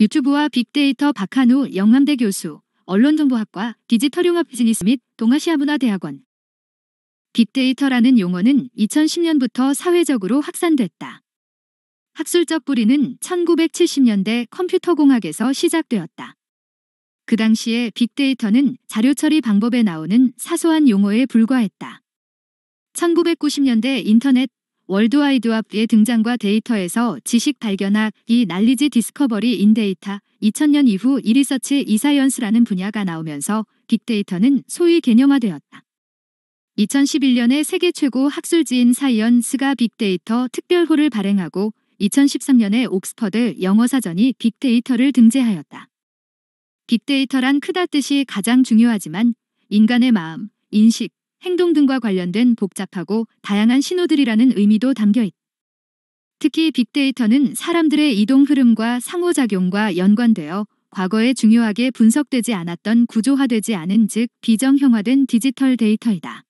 유튜브와 빅데이터 박한우 영남대 교수, 언론정보학과 디지털융합 비즈니스 및 동아시아문화대학원. 빅데이터라는 용어는 2010년부터 사회적으로 확산됐다. 학술적 뿌리는 1970년대 컴퓨터공학에서 시작되었다. 그 당시에 빅데이터는 자료 처리 방법에 나오는 사소한 용어에 불과했다. 1990년대 인터넷, 월드와이드왑의 등장과 데이터에서 지식 발견학이 난리지 디스커버리 인 데이터, 2000년 이후 이리서치 이사이언스라는 분야가 나오면서 빅데이터는 소위 개념화되었다. 2011년에 세계 최고 학술지인 사이언스가 빅데이터 특별호를 발행하고 2013년에 옥스퍼드 영어사전이 빅데이터를 등재하였다. 빅데이터란 크다 뜻이 가장 중요하지만 인간의 마음, 인식, 행동 등과 관련된 복잡하고 다양한 신호들이라는 의미도 담겨 있다. 특히 빅데이터는 사람들의 이동 흐름과 상호작용과 연관되어 과거에 중요하게 분석되지 않았던 구조화되지 않은 즉 비정형화된 디지털 데이터이다.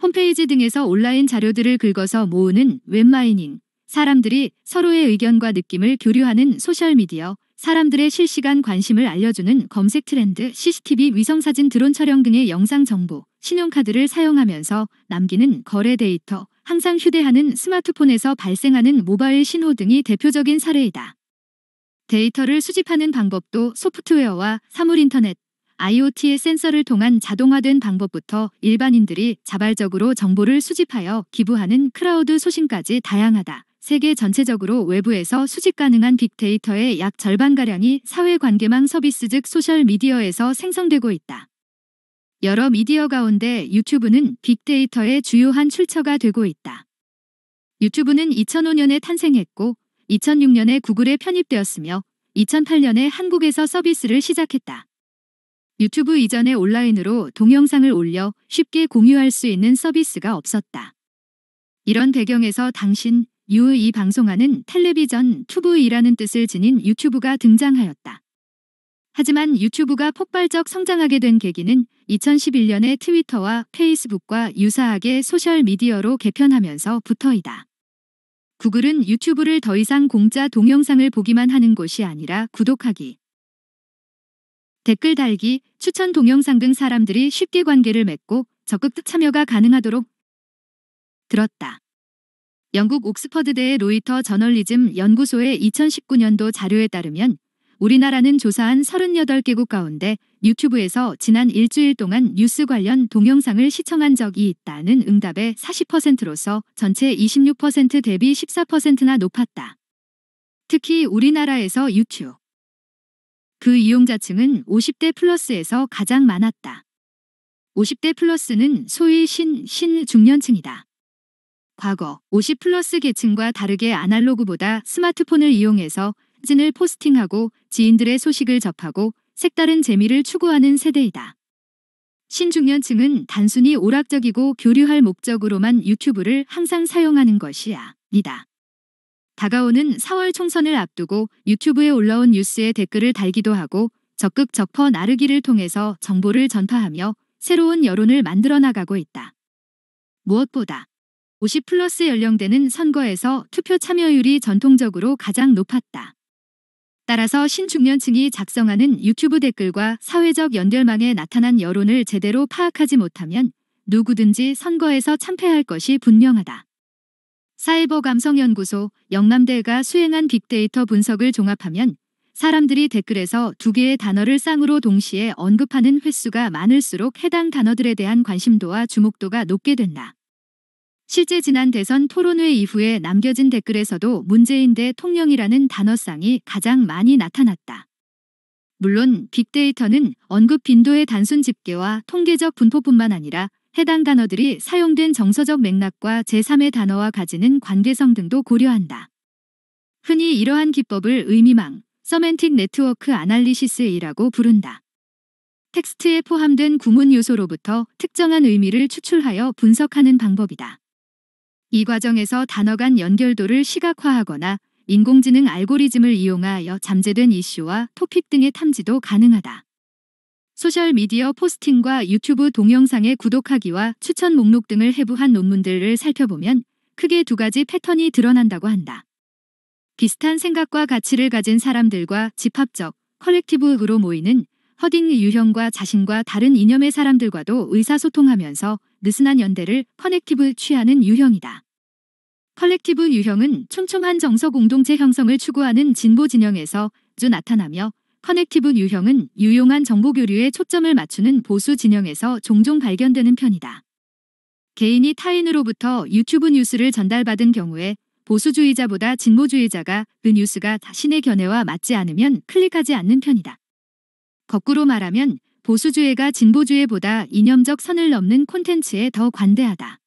홈페이지 등에서 온라인 자료들을 긁어서 모으는 웹마이닝, 사람들이 서로의 의견과 느낌을 교류하는 소셜미디어, 사람들의 실시간 관심을 알려주는 검색 트렌드, CCTV, 위성사진, 드론 촬영 등의 영상 정보, 신용카드를 사용하면서 남기는 거래 데이터, 항상 휴대하는 스마트폰에서 발생하는 모바일 신호 등이 대표적인 사례이다. 데이터를 수집하는 방법도 소프트웨어와 사물인터넷, IoT의 센서를 통한 자동화된 방법부터 일반인들이 자발적으로 정보를 수집하여 기부하는 크라우드 소싱까지 다양하다. 세계 전체적으로 외부에서 수집 가능한 빅데이터의 약 절반가량이 사회관계망 서비스 즉 소셜미디어에서 생성되고 있다. 여러 미디어 가운데 유튜브는 빅데이터의 주요한 출처가 되고 있다. 유튜브는 2005년에 탄생했고 2006년에 구글에 편입되었으며 2008년에 한국에서 서비스를 시작했다. 유튜브 이전에 온라인으로 동영상을 올려 쉽게 공유할 수 있는 서비스가 없었다. 이런 배경에서 당신 이 방송하는 텔레비전 투브이라는 뜻을 지닌 유튜브가 등장하였다. 하지만 유튜브가 폭발적 성장하게 된 계기는 2011년에 트위터와 페이스북과 유사하게 소셜미디어로 개편하면서부터이다. 구글은 유튜브를 더 이상 공짜 동영상을 보기만 하는 곳이 아니라 구독하기, 댓글 달기, 추천 동영상 등 사람들이 쉽게 관계를 맺고 적극 참여가 가능하도록 들었다. 영국 옥스퍼드대의 로이터 저널리즘 연구소의 2019년도 자료에 따르면 우리나라는 조사한 38개국 가운데 유튜브에서 지난 일주일 동안 뉴스 관련 동영상을 시청한 적이 있다는 응답의 40%로서 전체 26% 대비 14%나 높았다. 특히 우리나라에서 유튜브 그 이용자층은 50대 플러스에서 가장 많았다. 50대 플러스는 소위 신중년층이다. 과거 50 플러스 계층과 다르게 아날로그보다 스마트폰을 이용해서 사진을 포스팅하고 지인들의 소식을 접하고 색다른 재미를 추구하는 세대이다. 신중년층은 단순히 오락적이고 교류할 목적으로만 유튜브를 항상 사용하는 것이 아니다. 다가오는 4월 총선을 앞두고 유튜브에 올라온 뉴스에 댓글을 달기도 하고 적극 적퍼 나르기를 통해서 정보를 전파하며 새로운 여론을 만들어 나가고 있다. 무엇보다 50 플러스 연령대는 선거에서 투표 참여율이 전통적으로 가장 높았다. 따라서 신중년층이 작성하는 유튜브 댓글과 사회적 연결망에 나타난 여론을 제대로 파악하지 못하면 누구든지 선거에서 참패할 것이 분명하다. 사이버감성연구소 영남대가 수행한 빅데이터 분석을 종합하면 사람들이 댓글에서 두 개의 단어를 쌍으로 동시에 언급하는 횟수가 많을수록 해당 단어들에 대한 관심도와 주목도가 높게 된다. 실제 지난 대선 토론회 이후에 남겨진 댓글에서도 문재인 대통령이라는 단어쌍이 가장 많이 나타났다. 물론 빅데이터는 언급 빈도의 단순 집계와 통계적 분포뿐만 아니라 해당 단어들이 사용된 정서적 맥락과 제3의 단어와 가지는 관계성 등도 고려한다. 흔히 이러한 기법을 의미망, 서멘틱 네트워크 아날리시스이라고 부른다. 텍스트에 포함된 구문 요소로부터 특정한 의미를 추출하여 분석하는 방법이다. 이 과정에서 단어 간 연결도를 시각화하거나 인공지능 알고리즘을 이용하여 잠재된 이슈와 토픽 등의 탐지도 가능하다. 소셜미디어 포스팅과 유튜브 동영상의 구독하기와 추천 목록 등을 해부한 논문들을 살펴보면 크게 두 가지 패턴이 드러난다고 한다. 비슷한 생각과 가치를 가진 사람들과 집합적, 컬렉티브로 모이는 허딩 유형과 자신과 다른 이념의 사람들과도 의사소통하면서 느슨한 연대를 커넥티브 취하는 유형이다. 컬렉티브 유형은 촘촘한 정서 공동체 형성을 추구하는 진보 진영에서 주 나타나며 커넥티브 유형은 유용한 정보 교류에 초점을 맞추는 보수 진영에서 종종 발견되는 편이다. 개인이 타인으로부터 유튜브 뉴스를 전달받은 경우에 보수주의자보다 진보주의자가 그 뉴스가 자신의 견해와 맞지 않으면 클릭하지 않는 편이다. 거꾸로 말하면 보수주의가 진보주의보다 이념적 선을 넘는 콘텐츠에 더 관대하다.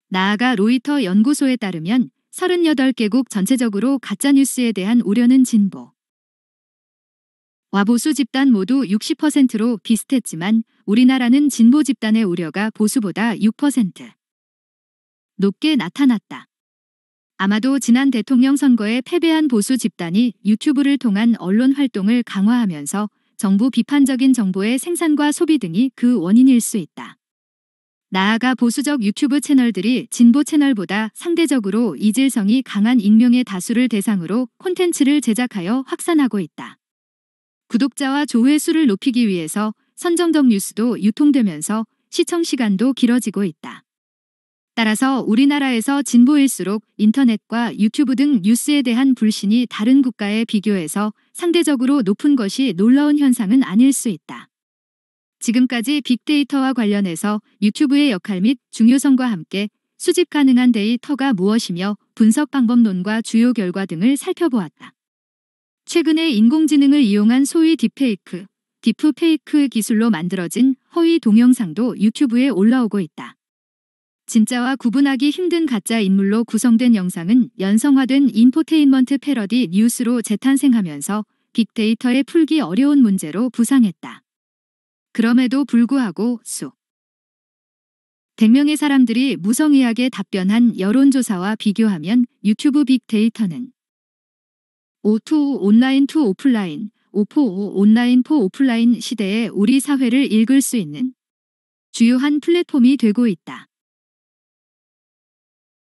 나아가 로이터 연구소에 따르면 38개국 전체적으로 가짜뉴스에 대한 우려는 진보 와 보수 집단 모두 60%로 비슷했지만 우리나라는 진보 집단의 우려가 보수보다 6% 높게 나타났다. 아마도 지난 대통령 선거에 패배한 보수 집단이 유튜브를 통한 언론 활동을 강화하면서 정부 비판적인 정보의 생산과 소비 등이 그 원인일 수 있다. 나아가 보수적 유튜브 채널들이 진보 채널보다 상대적으로 이질성이 강한 익명의 다수를 대상으로 콘텐츠를 제작하여 확산하고 있다. 구독자와 조회수를 높이기 위해서 선정적 뉴스도 유통되면서 시청 시간도 길어지고 있다. 따라서 우리나라에서 진보일수록 인터넷과 유튜브 등 뉴스에 대한 불신이 다른 국가에 비교해서 상대적으로 높은 것이 놀라운 현상은 아닐 수 있다. 지금까지 빅데이터와 관련해서 유튜브의 역할 및 중요성과 함께 수집 가능한 데이터가 무엇이며 분석 방법론과 주요 결과 등을 살펴보았다. 최근에 인공지능을 이용한 소위 딥페이크, 디프페이크 기술로 만들어진 허위 동영상도 유튜브에 올라오고 있다. 진짜와 구분하기 힘든 가짜 인물로 구성된 영상은 연성화된 인포테인먼트 패러디 뉴스로 재탄생하면서 빅데이터의 풀기 어려운 문제로 부상했다. 그럼에도 불구하고 수 100명의 사람들이 무성의하게 답변한 여론조사와 비교하면 유튜브 빅데이터는 5to 온라인 투 오프라인, 5포 온라인 포 오프라인 시대에 우리 사회를 읽을 수 있는 주요한 플랫폼이 되고 있다.